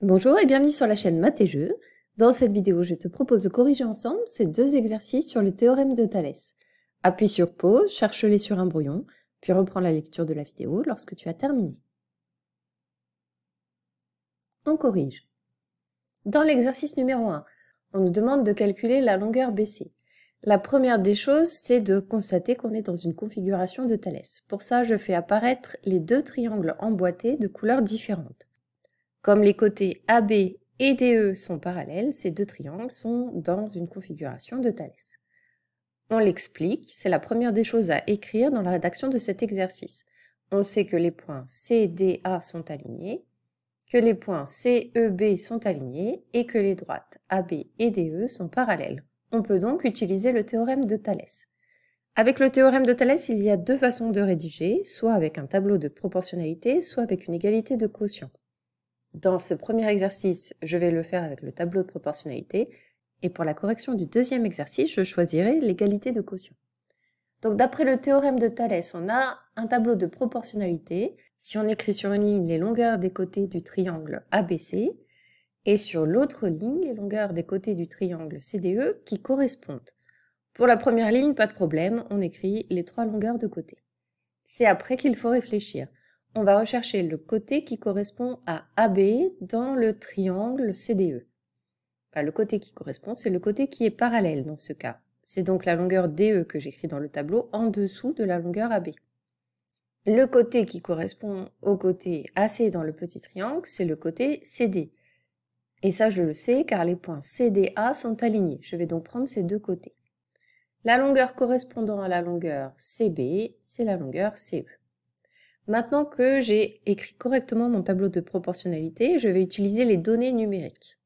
Bonjour et bienvenue sur la chaîne Maths et Jeux. Dans cette vidéo, je te propose de corriger ensemble ces deux exercices sur le théorème de Thalès. Appuie sur pause, cherche-les sur un brouillon, puis reprends la lecture de la vidéo lorsque tu as terminé. On corrige. Dans l'exercice numéro 1, on nous demande de calculer la longueur BC. La première des choses, c'est de constater qu'on est dans une configuration de Thalès. Pour ça, je fais apparaître les deux triangles emboîtés de couleurs différentes. Comme les côtés AB et DE sont parallèles, ces deux triangles sont dans une configuration de Thalès. On l'explique, c'est la première des choses à écrire dans la rédaction de cet exercice. On sait que les points CDA sont alignés, que les points CEB sont alignés et que les droites AB et DE sont parallèles. On peut donc utiliser le théorème de Thalès. Avec le théorème de Thalès, il y a deux façons de rédiger, soit avec un tableau de proportionnalité, soit avec une égalité de quotient. Dans ce premier exercice, je vais le faire avec le tableau de proportionnalité, et pour la correction du deuxième exercice, je choisirai l'égalité de quotient. Donc d'après le théorème de Thalès, on a un tableau de proportionnalité. Si on écrit sur une ligne les longueurs des côtés du triangle ABC, et sur l'autre ligne les longueurs des côtés du triangle CDE qui correspondent. Pour la première ligne, pas de problème, on écrit les trois longueurs de côté. C'est après qu'il faut réfléchir. On va rechercher le côté qui correspond à AB dans le triangle CDE. Le côté qui correspond, c'est le côté qui est parallèle dans ce cas. C'est donc la longueur DE que j'écris dans le tableau en dessous de la longueur AB. Le côté qui correspond au côté AC dans le petit triangle, c'est le côté CD. Et ça, je le sais car les points CDA sont alignés. Je vais donc prendre ces deux côtés. La longueur correspondant à la longueur CB, c'est la longueur CE. Maintenant que j'ai écrit correctement mon tableau de proportionnalité, je vais utiliser les données numériques.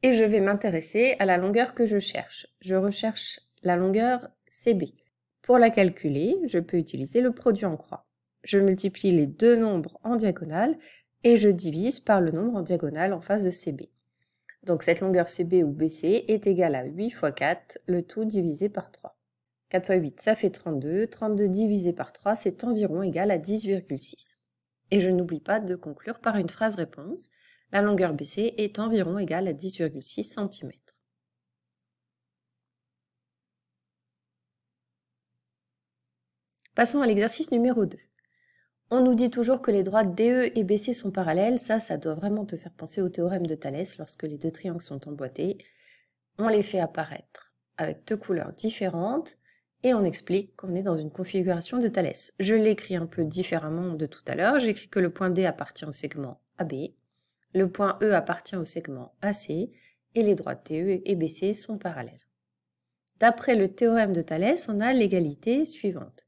Et je vais m'intéresser à la longueur que je cherche. Je recherche la longueur CB. Pour la calculer, je peux utiliser le produit en croix. Je multiplie les deux nombres en diagonale et je divise par le nombre en diagonale en face de CB. Donc cette longueur CB ou BC est égale à 8 fois 4, le tout divisé par 3. 4 fois 8, ça fait 32. 32 divisé par 3, c'est environ égal à 10,6. Et je n'oublie pas de conclure par une phrase réponse. La longueur BC est environ égale à 10,6 cm. Passons à l'exercice numéro 2. On nous dit toujours que les droites DE et BC sont parallèles. Ça doit vraiment te faire penser au théorème de Thalès lorsque les deux triangles sont emboîtés. On les fait apparaître avec deux couleurs différentes et on explique qu'on est dans une configuration de Thalès. Je l'écris un peu différemment de tout à l'heure. J'écris que le point D appartient au segment AB, le point E appartient au segment AC et les droites DE et BC sont parallèles. D'après le théorème de Thalès, on a l'égalité suivante.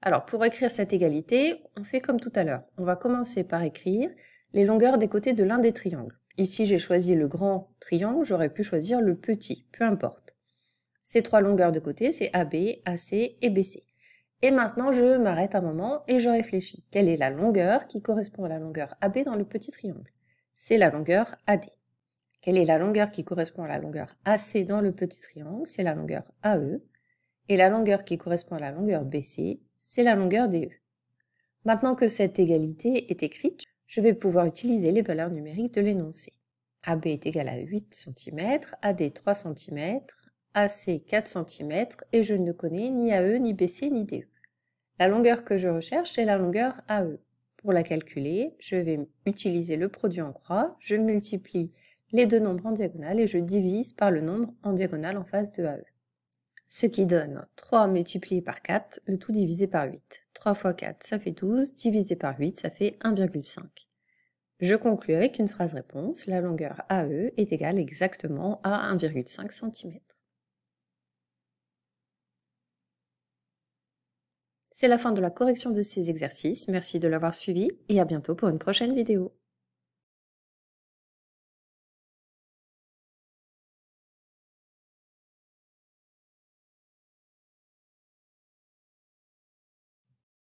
Alors, pour écrire cette égalité, on fait comme tout à l'heure. On va commencer par écrire les longueurs des côtés de l'un des triangles. Ici, j'ai choisi le grand triangle, j'aurais pu choisir le petit, peu importe. Ces trois longueurs de côté, c'est AB, AC et BC. Et maintenant, je m'arrête un moment et je réfléchis. Quelle est la longueur qui correspond à la longueur AB dans le petit triangle? C'est la longueur AD. Quelle est la longueur qui correspond à la longueur AC dans le petit triangle? C'est la longueur AE. Et la longueur qui correspond à la longueur BC, c'est la longueur DE. Maintenant que cette égalité est écrite, je vais pouvoir utiliser les valeurs numériques de l'énoncé. AB est égal à 8 cm, AD 3 cm, AC 4 cm et je ne connais ni AE, ni BC, ni DE. La longueur que je recherche, c'est la longueur AE. Pour la calculer, je vais utiliser le produit en croix, je multiplie les deux nombres en diagonale et je divise par le nombre en diagonale en face de AE. Ce qui donne 3 multiplié par 4, le tout divisé par 8. 3 fois 4, ça fait 12, divisé par 8, ça fait 1,5. Je conclus avec une phrase réponse, la longueur AE est égale exactement à 1,5 cm. C'est la fin de la correction de ces exercices, merci de l'avoir suivi et à bientôt pour une prochaine vidéo.